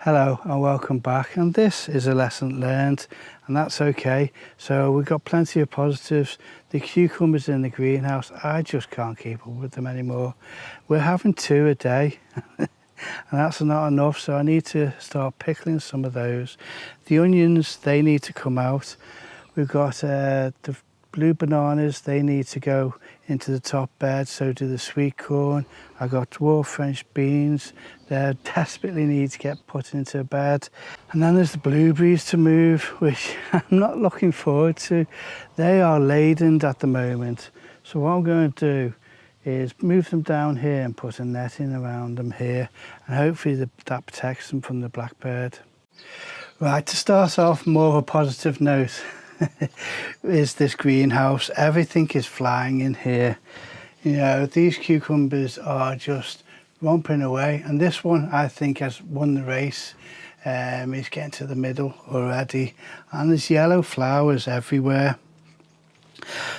Hello and welcome back, and this is a lesson learned, and that's okay. So we've got plenty of positives. The cucumbers in the greenhouse, I just can't keep up with them anymore. We're having 2 a day and that's not enough, so I need to start pickling some of those. The onions, they need to come out. We've got the blue bananas, they need to go into the top bed, so do the sweet corn. I got dwarf French beans, they desperately need to get put into a bed. And then there's the blueberries to move, which I'm not looking forward to. They are ladened at the moment, so what I'm going to do is move them down here and put a netting around them here, and hopefully that protects them from the blackbird. Right, to start off, more of a positive note is this greenhouse. Everything is flying in here. You know, these cucumbers are just romping away, and this one I think has won the race. He's getting to the middle already, and there's yellow flowers everywhere.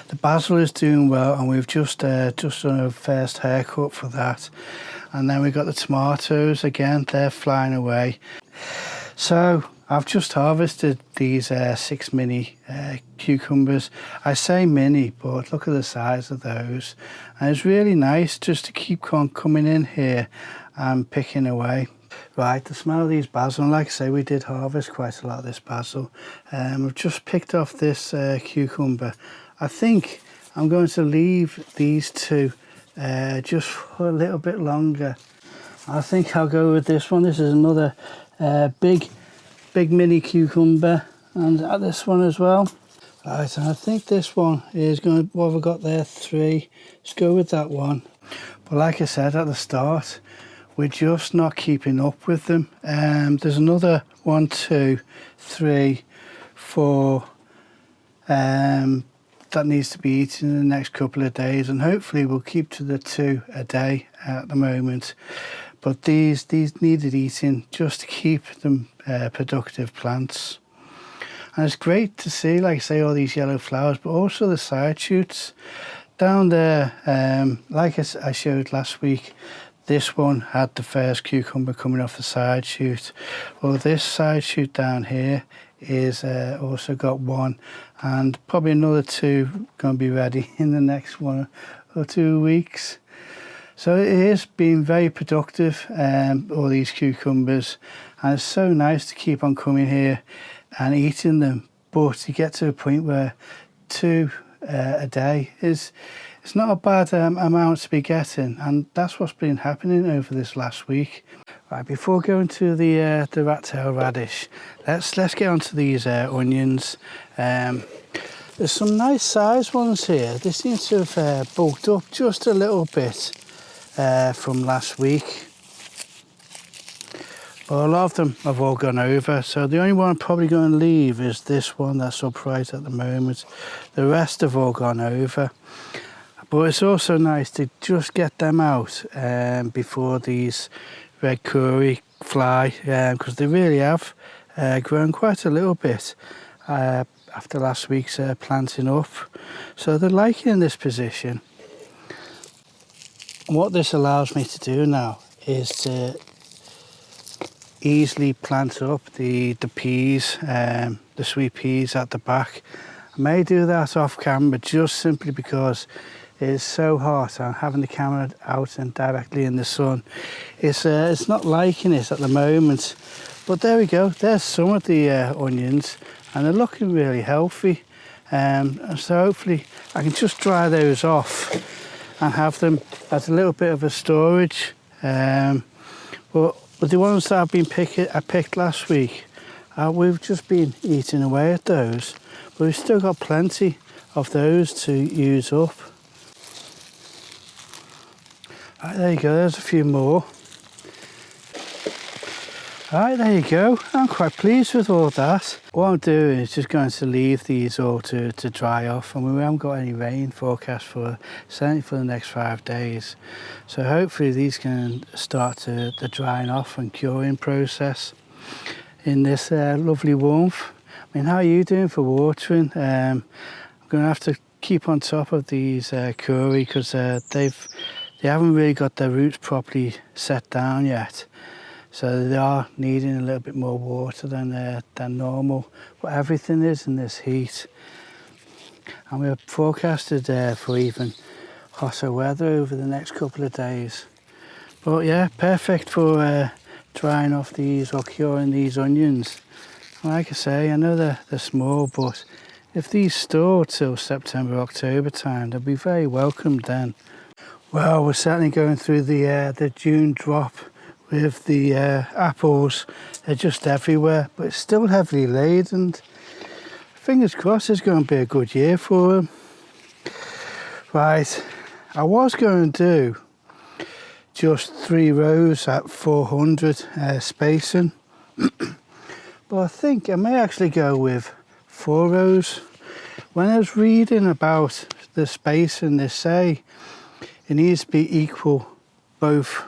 The basil is doing well, and we've just done a first haircut for that. And then we've got the tomatoes again, they're flying away. So I've just harvested these 6 mini cucumbers. I say mini, but look at the size of those. And it's really nice just to keep on coming in here and picking away. Right, the smell of these basil, and like I say, we did harvest quite a lot of this basil. I've just picked off this cucumber. I think I'm going to leave these 2 just for a little bit longer. I think I'll go with this one. This is another big mini cucumber, and this one as well. Right, and I think this one is going to, what have I got there, 3. Let's go with that one. But like I said at the start, we're just not keeping up with them. There's another 1, 2, 3, 4 that needs to be eaten in the next couple of days, and hopefully we'll keep to the 2 a day at the moment. But these needed eating just to keep them productive plants. And it's great to see, like I say, all these yellow flowers, but also the side shoots down there. Like I showed last week, this one had the first cucumber coming off the side shoot. Well, this side shoot down here is also got 1, and probably another 2 going to be ready in the next 1 or 2 weeks. So it has been very productive, all these cucumbers, and it's so nice to keep on coming here and eating them. But you get to a point where 2 a day it's not a bad amount to be getting, and that's what's been happening over this last week. Right, before going to the rat-tail radish, let's get onto these onions. There's some nice sized ones here. They seem to have bulked up just a little bit from last week. Well, a lot of them have all gone over, so the only one I'm probably going to leave is this one that's upright at the moment. The rest have all gone over. But it's also nice to just get them out before these red curry fly, because they really have grown quite a little bit after last week's planting up. So they're liking this position. And what this allows me to do now is to easily plant up the peas, the sweet peas at the back. I may do that off camera just simply because it's so hot, and having the camera out and directly in the sun, it's not liking it at the moment. But there we go, there's some of the onions, and they're looking really healthy. So hopefully I can just dry those off and have them as a little bit of a storage. But the ones that I picked last week, we've just been eating away at those, but we've still got plenty of those to use up. Right, there you go, there's a few more. Right, there you go. I'm quite pleased with all that. What I'm doing is just going to leave these all to dry off, and we haven't got any rain forecast certainly for the next 5 days. So hopefully these can start the drying off and curing process in this lovely warmth. I mean, how are you doing for watering? I'm going to have to keep on top of these curry, because they haven't really got their roots properly set down yet. so they are needing a little bit more water than normal, but everything is in this heat. And we're forecasted for even hotter weather over the next couple of days. But yeah, perfect for drying off these or curing these onions. Like I say, I know they're small, but if these store till September, October time, they'll be very welcome then. Well, we're certainly going through the June drop with the apples. They're just everywhere, but it's still heavily laden. Fingers crossed it's going to be a good year for them. Right, I was going to do just 3 rows at 400 spacing. But I think I may actually go with 4 rows. When I was reading about the spacing, they say it needs to be equal, both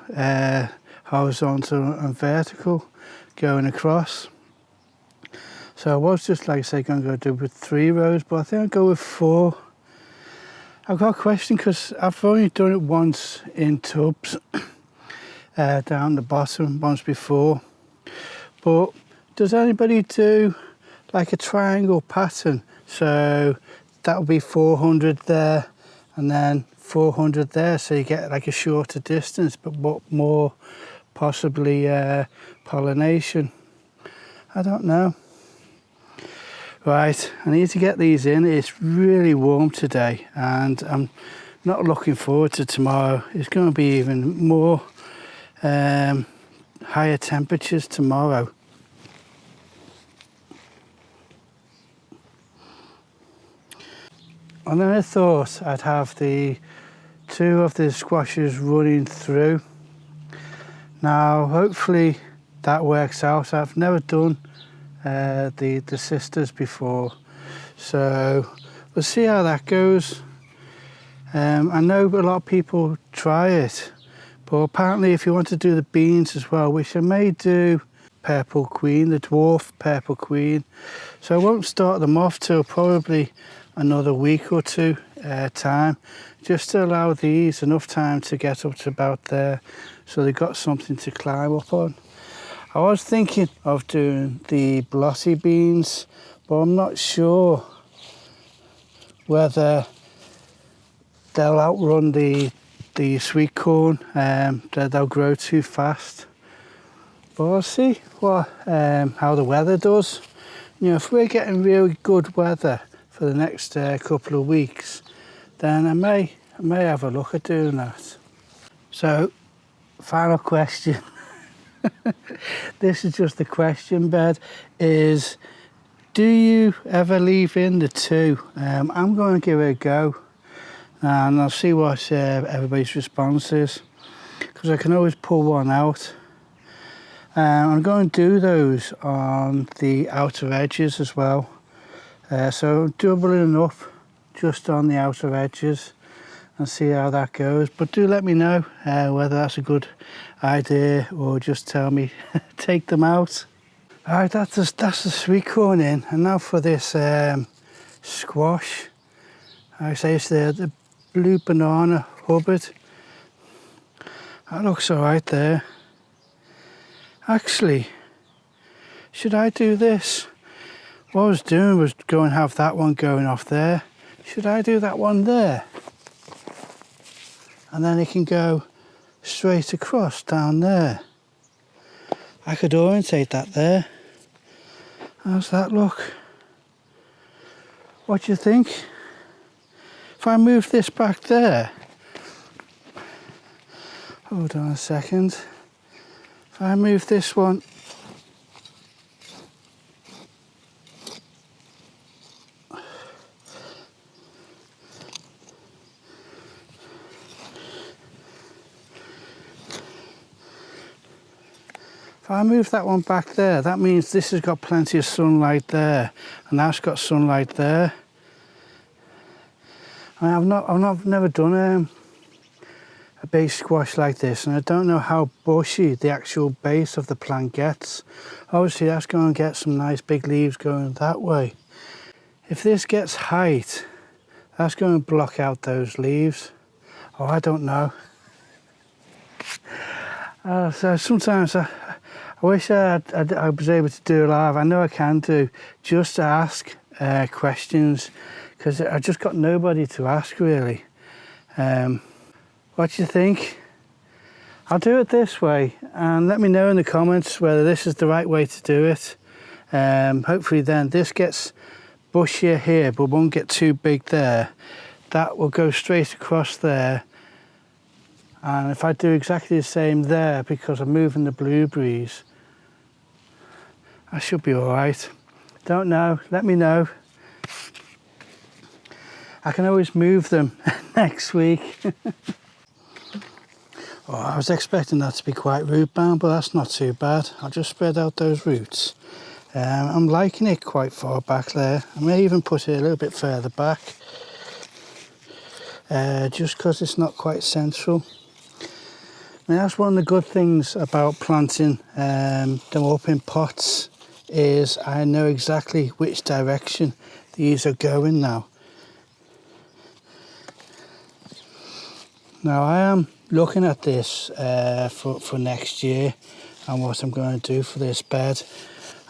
horizontal and vertical, going across. So I was just, like I say, going to go do with 3 rows, but I think I'll go with 4. I've got a question because I've only done it once in tubs down the bottom once before. But does anybody do like a triangle pattern? So that would be 400 there and then 400 there, so you get like a shorter distance but more possibly pollination. I don't know. Right, I need to get these in. It's really warm today and I'm not looking forward to tomorrow. It's going to be even more higher temperatures tomorrow. And then I thought I'd have the 2 of the squashes running through. Now hopefully that works out. I've never done the sisters before, so we'll see how that goes. I know a lot of people try it, but apparently if you want to do the beans as well, which I may do purple queen, the dwarf purple queen, so I won't start them off till probably another week or 2 time, just to allow these enough time to get up to about there, so they've got something to climb up on. I was thinking of doing the blotty beans, but I'm not sure whether they'll outrun the sweet corn, that they'll grow too fast. But I'll see what how the weather does. You know, if we're getting really good weather for the next couple of weeks, then I may have a look at doing that. So, final question. This is just the question bed, is do you ever leave in the 2? I'm going to give it a go and I'll see what everybody's response is, because I can always pull one out. I'm going to do those on the outer edges as well, so doubling up just on the outer edges and see how that goes. But do let me know whether that's a good idea, or just tell me take them out. Alright, that's the sweet corn in, and now for this squash. I say it's the blue banana Hubbard. That looks alright there. Actually, should I do this? What I was doing was go and have that one going off there. Should I do that one there? And then it can go straight across down there. I could orientate that there. How's that look? What do you think? If I move this back there, hold on a second. If I move this one if I move that one back there, that means this has got plenty of sunlight there, and that's got sunlight there. I've never done a base squash like this, and I don't know how bushy the actual base of the plant gets. Obviously that's going to get some nice big leaves going that way. If this gets height, that's going to block out those leaves. Oh, I don't know. So sometimes I wish I was able to do it live. I know I can do, just to ask questions, because I just got nobody to ask really. What do you think? I'll do it this way, and let me know in the comments whether this is the right way to do it. Hopefully then this gets bushier here but won't get too big there. That will go straight across there, and if I do exactly the same there, because I'm moving the blueberries, I should be all right. Don't know, let me know. I can always move them next week. Oh, I was expecting that to be quite root bound, but that's not too bad. I'll just spread out those roots. I'm liking it quite far back there. I may even put it a little bit further back, just because it's not quite central. I mean, that's one of the good things about planting them up in pots, is I know exactly which direction these are going now. Now I am looking at this for next year and what I'm going to do for this bed.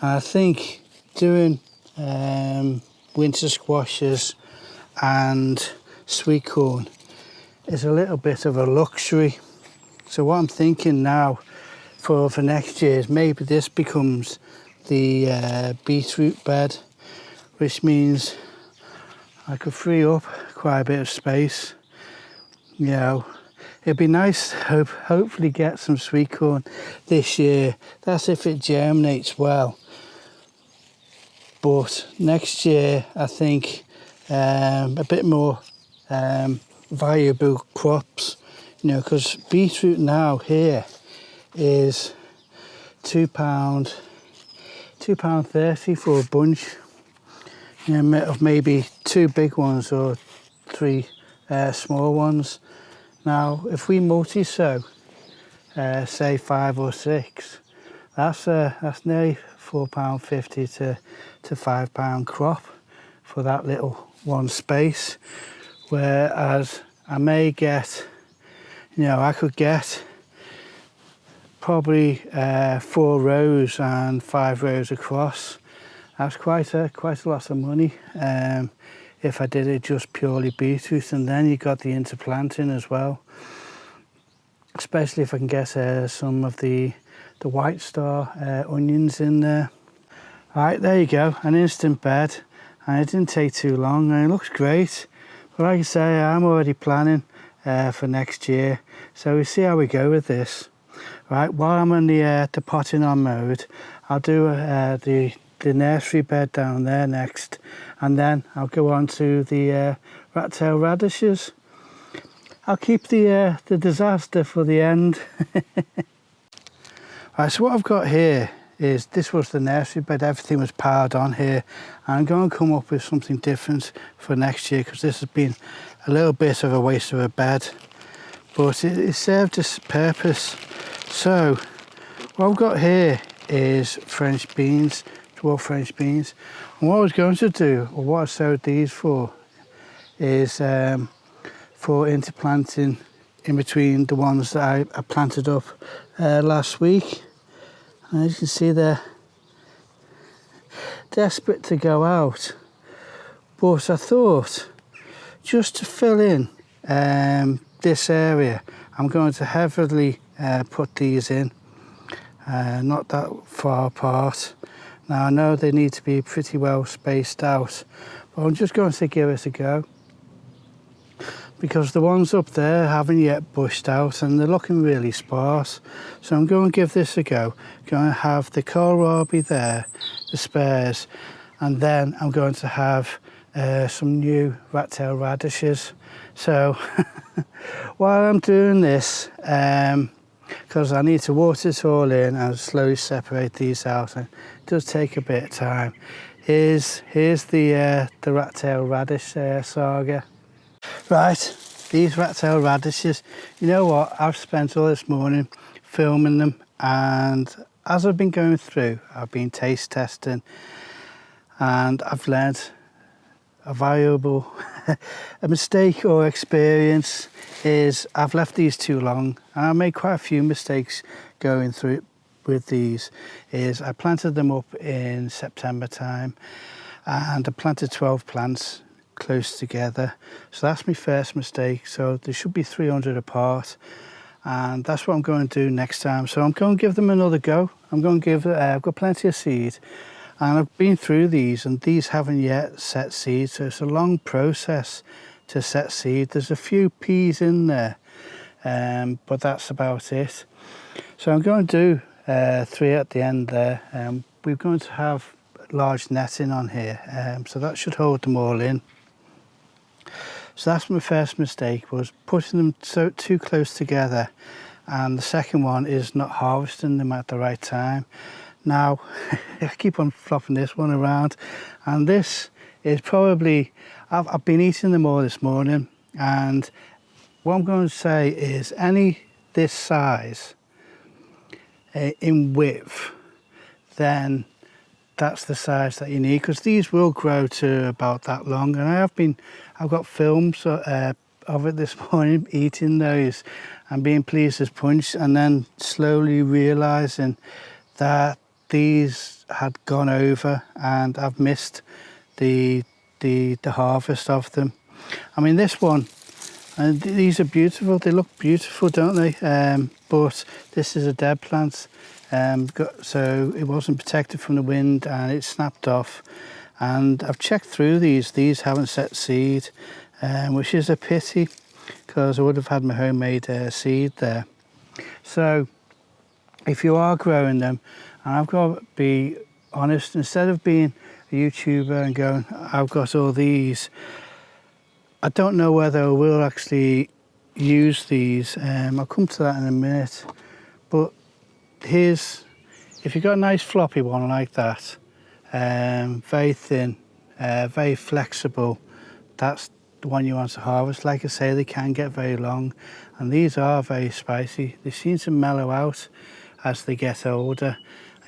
And I think doing winter squashes and sweet corn is a little bit of a luxury. So what I'm thinking now for next year is maybe this becomes the beetroot bed, which means I could free up quite a bit of space. You know, it'd be nice to hopefully get some sweet corn this year. That's if it germinates well. But next year, I think a bit more viable crops, you know, because beetroot now here is £2.30 for a bunch, you know, of maybe 2 big ones or 3 small ones. Now, if we multi-sow, say 5 or 6, that's nearly £4.50 to £5 crop for that little one space. Whereas I may get, you know, I could get probably 4 rows and 5 rows across. That's quite a lot of money. If I did it just purely beetroot, and then you got the interplanting as well, especially if I can get some of the white star onions in there. Right, there you go, an instant bed, and it didn't take too long and it looks great. But like I say, I'm already planning for next year, so we'll see how we go with this. Right, while I'm on the potting on mode, I'll do the nursery bed down there next, and then I'll go on to the rat-tailed radishes. I'll keep the disaster for the end. Right, so what I've got here is, this was the nursery bed, everything was piled on here. I'm going to come up with something different for next year, because this has been a little bit of a waste of a bed, but it served its purpose. So what I've got here is French beans, dwarf French beans, and what I was going to do, or what I sowed these for, is for interplanting in between the ones that I planted up last week. And as you can see, they're desperate to go out, but I thought, just to fill in this area, I'm going to heavily put these in, not that far apart. Now I know they need to be pretty well spaced out, but I'm just going to give it a go, because the ones up there haven't yet bushed out and they're looking really sparse. So I'm going to give this a go. Going to have the kohlrabi there, the spares, and then I'm going to have some new rat-tailed radishes. So while I'm doing this, because I need to water it all in and slowly separate these out, and it does take a bit of time, here's the rat-tailed radish saga. Right, these rat-tailed radishes, you know what, I've spent all this morning filming them, and as I've been going through, I've been taste testing, and I've learned a valuable a mistake or experience is I've left these too long, and I made quite a few mistakes going through with these is I planted them up in September time, and I planted 12 plants close together. So that's my first mistake. So there should be 300 apart, and that's what I'm going to do next time. So I'm going to give them another go. I'm going to give, I've got plenty of seed, and I've been through these, and these haven't yet set seed. So it's a long process to set seed. There's a few peas in there, but that's about it. So I'm going to do 3 at the end there. We're going to have large netting on here, so that should hold them all in. So that's my first mistake, was putting them too close together, and the second one is not harvesting them at the right time. Now I keep on flopping this one around, and this is probably, I've been eating them all this morning, and what I'm going to say is any this size in width, then that's the size that you need, because these will grow to about that long. And I've got films of it this morning, eating those and being pleased as punch, and then slowly realizing that these had gone over and I've missed the harvest of them. I mean, this one, and these are beautiful, they look beautiful, don't they? But this is a dead plant, so it wasn't protected from the wind and it snapped off. And I've checked through these haven't set seed, which is a pity, because I would have had my homemade seed there. So if you are growing them, and I've got to be honest, instead of being a YouTuber and going, I've got all these, I don't know whether I will actually use these. I'll come to that in a minute. But here's, if you've got a nice floppy one like that, very thin, very flexible, that's the one you want to harvest. Like I say, they can get very long, and these are very spicy. They seem to mellow out as they get older.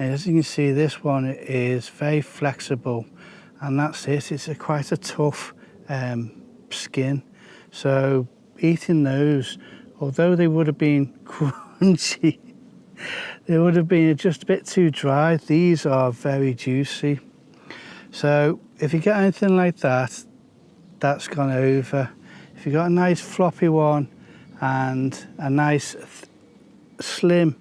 And as you can see, this one is very flexible, and that's it. It's quite a tough skin. So eating those, although they would have been crunchy, they would have been just a bit too dry. These are very juicy. So if you get anything like that, that's gone over. If you've got a nice floppy one and a nice slim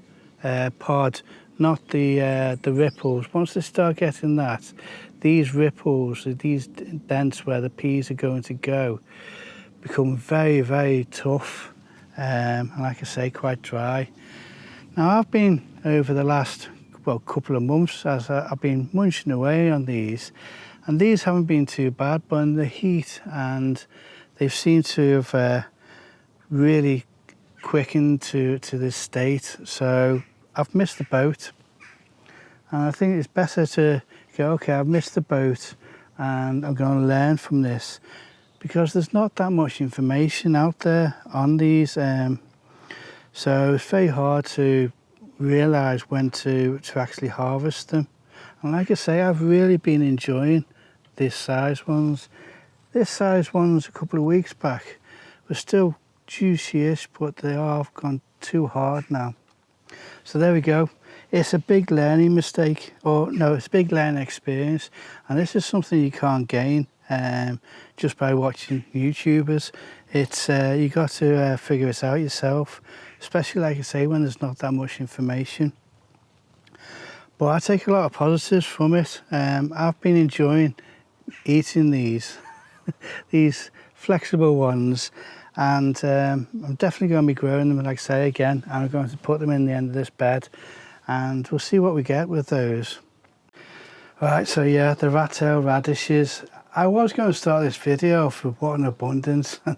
pod, not the ripples. Once they start getting that, these ripples, these dents where the peas are going to go, become very, very tough, and like I say, quite dry. Now I've been, over the last couple of months, as I've been munching away on these, and these haven't been too bad, but in the heat, and they've seemed to have really quickened to this state. So I've missed the boat, and I think it's better to go, okay, I've missed the boat and I'm going to learn from this, because there's not that much information out there on these, so it's very hard to realise when to actually harvest them. And like I say, I've really been enjoying this size ones. This size ones a couple of weeks back were still juicy-ish, but they are gone too hard now. So there we go. It's a big learning mistake, or no, it's a big learning experience, and this is something you can't gain just by watching YouTubers. It's you got to figure it out yourself, especially, like I say, when there's not that much information. But I take a lot of positives from it. I've been enjoying eating these these flexible ones, and I'm definitely going to be growing them, like I say again, and I'm going to put them in the end of this bed, and we'll see what we get with those. Right, so yeah, the rat-tailed radishes. I was going to start this video off with what an abundance, and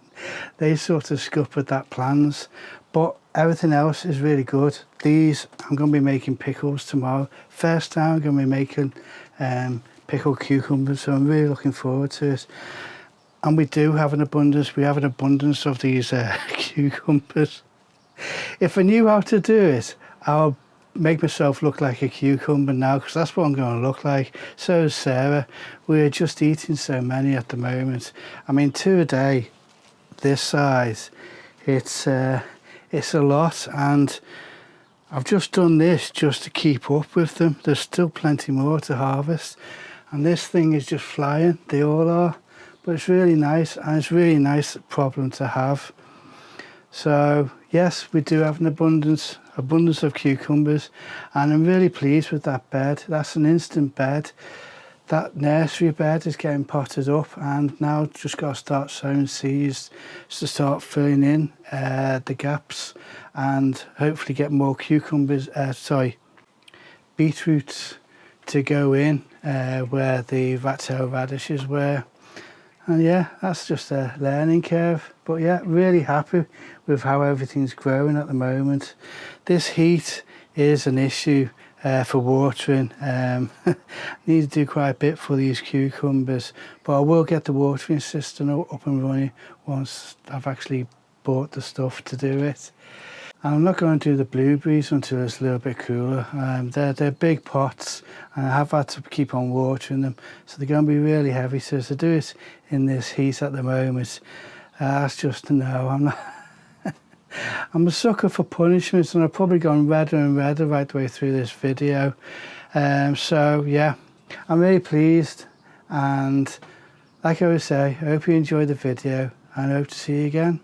they sort of scuppered that plans, but everything else is really good. These, I'm going to be making pickles tomorrow. First time I'm going to be making pickled cucumbers, so I'm really looking forward to it. And we do have an abundance. We have an abundance of these cucumbers. If I knew how to do it, I'll make myself look like a cucumber now, because that's what I'm going to look like. So is Sarah. We're just eating so many at the moment. I mean, 2 a day, this size, it's a lot, and I've just done this just to keep up with them. There's still plenty more to harvest, and this thing is just flying. They all are, but it's really nice, and it's a really nice problem to have. So yes, we do have an abundance of cucumbers, and I'm really pleased with that bed. That's an instant bed. That nursery bed is getting potted up, and now just got to start sowing seeds to start filling in the gaps, and hopefully get more beetroots to go in where the rat-tailed radishes were. And yeah, that's just a learning curve. But yeah, really happy with how everything's growing at the moment. This heat is an issue for watering. Need to do quite a bit for these cucumbers, but I will get the watering system up and running once I've actually bought the stuff to do it. And I'm not going to do the blueberries until it's a little bit cooler. They're big pots, and I have had to keep on watering them, so they're going to be really heavy. So to do it in this heat at the moment, that's just no. I'm not. I'm a sucker for punishments, and I've probably gone redder and redder right the way through this video. So yeah, I'm really pleased, and like I always say, I hope you enjoyed the video, and I hope to see you again.